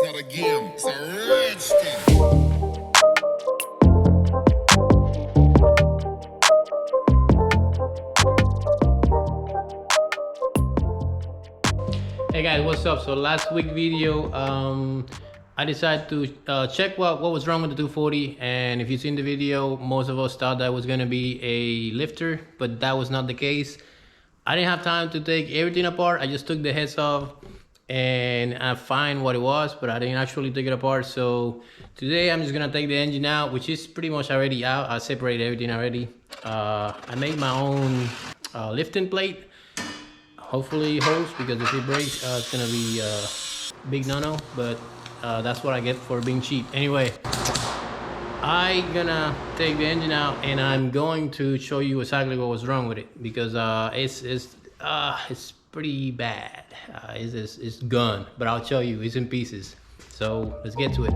not a game, it's a rich thing. Hey guys, what's up? So last week video, I decided to check what was wrong with the 240, and if you've seen the video, most of us thought that was gonna be a lifter, but that was not the case. I didn't have time to take everything apart. I just took the heads off and I find what it was, but I didn't actually take it apart. So today I'm just gonna take the engine out, which is pretty much already out. I separated everything already. I made my own lifting plate. Hopefully it holds, because if it breaks, it's gonna be a big no-no, but that's what I get for being cheap. Anyway, I'm gonna take the engine out and I'm going to show you exactly what was wrong with it, because it's pretty bad. It's gone, but I'll show you. It's in pieces. So let's get to it.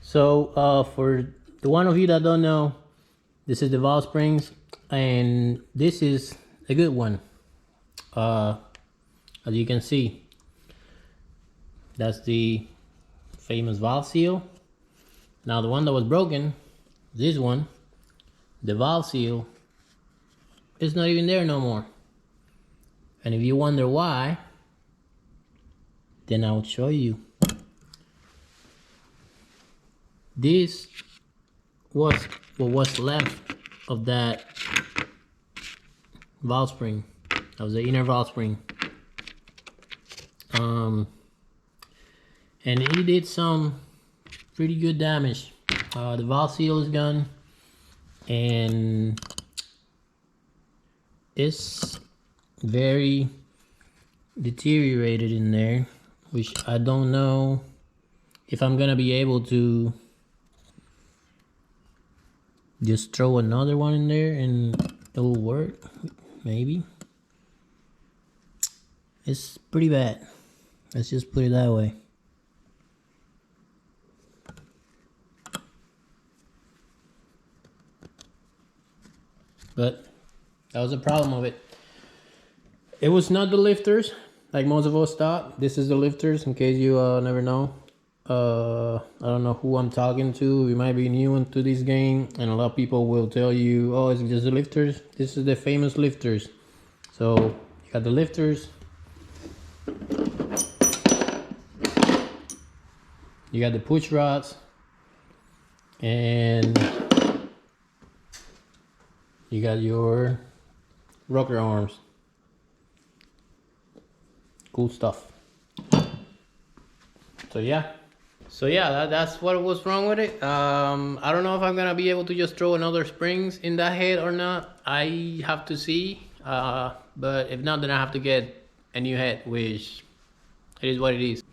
So for the one of you that don't know, this is the valve springs, and this is a good one. As you can see, that's the famous valve seal. Now the one that was broken, this one, the valve seal is not even there no more. And if you wonder why, then I'll show you. This was what was left of that valve spring. That was the inner valve spring. And it did some pretty good damage. The valve seal is gone, and it's very deteriorated in there, which I don't know if I'm gonna be able to just throw another one in there and it'll work. Maybe. It's pretty bad. Let's just put it that way. But that was the problem of it. It was not the lifters, like most of us thought. This is the lifters, in case you never know. I don't know who I'm talking to. You might be new into this game, and a lot of people will tell you, oh, it's just the lifters. This is the famous lifters. So you got the lifters, you got the push rods, and you got your rocker arms. Cool stuff. So yeah, that's what was wrong with it. I don't know if I'm gonna be able to just throw another springs in that head or not. I have to see. But if not, then I have to get a new head, which it is what it is.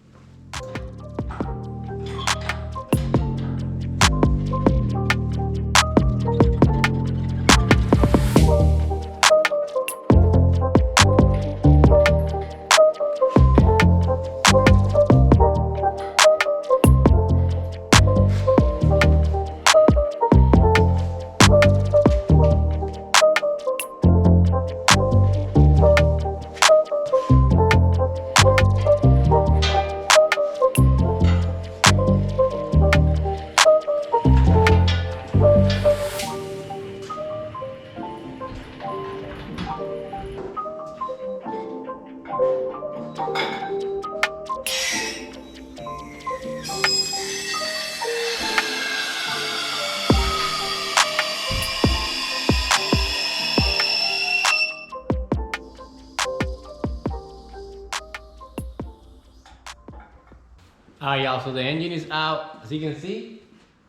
Alright, y'all, so the engine is out. As you can see,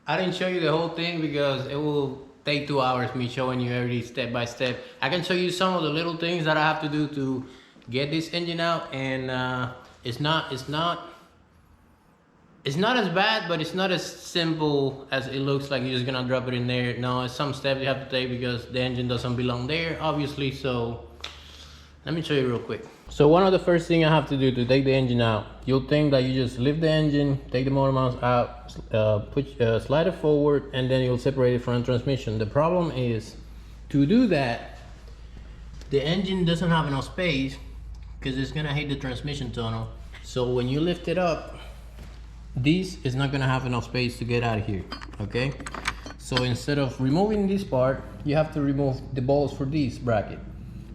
I didn't show you the whole thing because it will take 2 hours me showing you every step by step. I can show you some of the little things that I have to do to get this engine out, and it's not as bad, but it's not as simple as it looks. Like you're just gonna drop it in there. No, it's some steps you have to take because the engine doesn't belong there, obviously. So let me show you real quick. So one of the first things I have to do to take the engine out, you'll think that you just lift the engine, take the motor mounts out, slide it forward, and then you'll separate it from the transmission. The problem is, to do that, the engine doesn't have enough space because it's gonna hit the transmission tunnel. So when you lift it up, this is not gonna have enough space to get out of here, okay? So instead of removing this part, you have to remove the bolts for this bracket,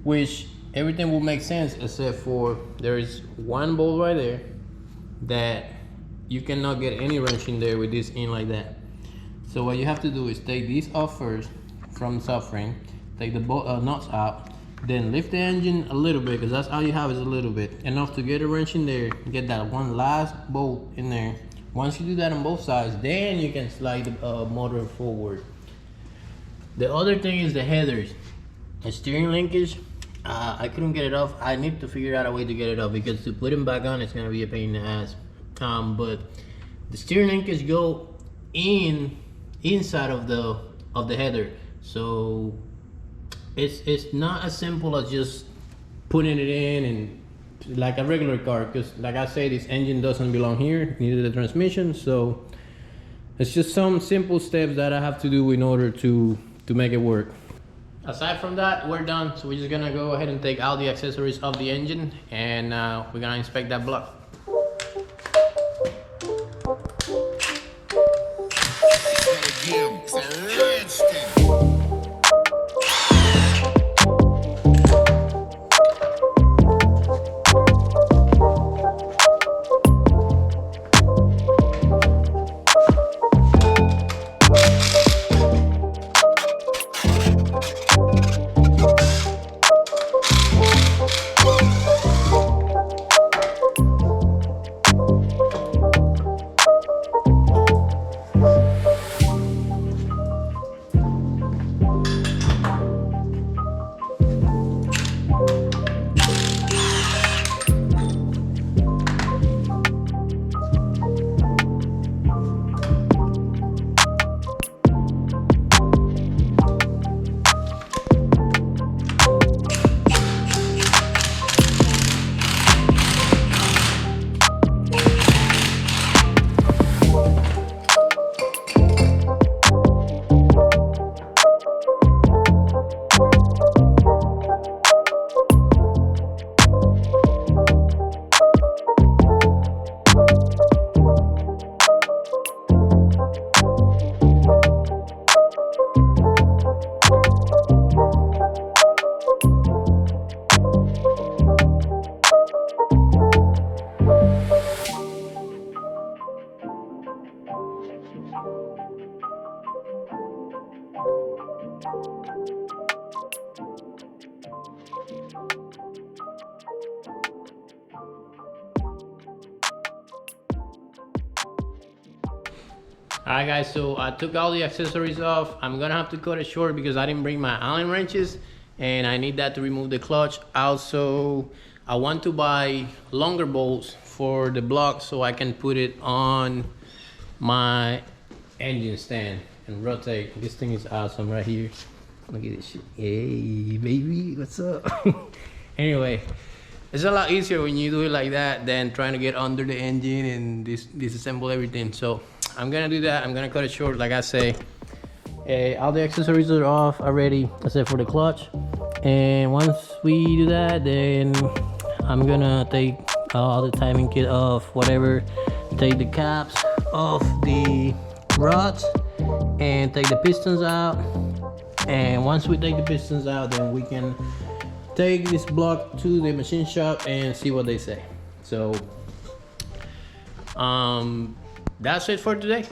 which everything will make sense except for there is one bolt right there that you cannot get any wrench in there with this in like that. So what you have to do is take these off first from the subframe, take the nuts out, then lift the engine a little bit, because that's all you have is a little bit, enough to get a wrench in there, get that one last bolt in there. Once you do that on both sides, then you can slide the motor forward. The other thing is the headers, the steering linkage. I couldn't get it off. I need to figure out a way to get it off, because to put them back on, it's gonna be a pain in the ass. But the steering linkage go inside of the header, so it's not as simple as just putting it in and like a regular car, because like I say, this engine doesn't belong here, neither the transmission. So it's just some simple steps that I have to do in order to make it work. Aside from that, we're done. So we're just gonna go ahead and take all the accessories of the engine, and we're gonna inspect that block. Alright guys, so I took all the accessories off. I'm gonna have to cut it short because I didn't bring my Allen wrenches, and I need that to remove the clutch. Also, I want to buy longer bolts for the block so I can put it on my engine stand and rotate. This thing is awesome right here. Look at this shit. Hey baby, what's up? Anyway, it's a lot easier when you do it like that than trying to get under the engine and disassemble everything. So I'm gonna do that. I'm gonna cut it short, like I say. All the accessories are off already, except for the clutch. And once we do that, then I'm gonna take all the timing kit off, whatever. Take the caps off the rods and take the pistons out. And once we take the pistons out, then we can take this block to the machine shop and see what they say. So that's it for today.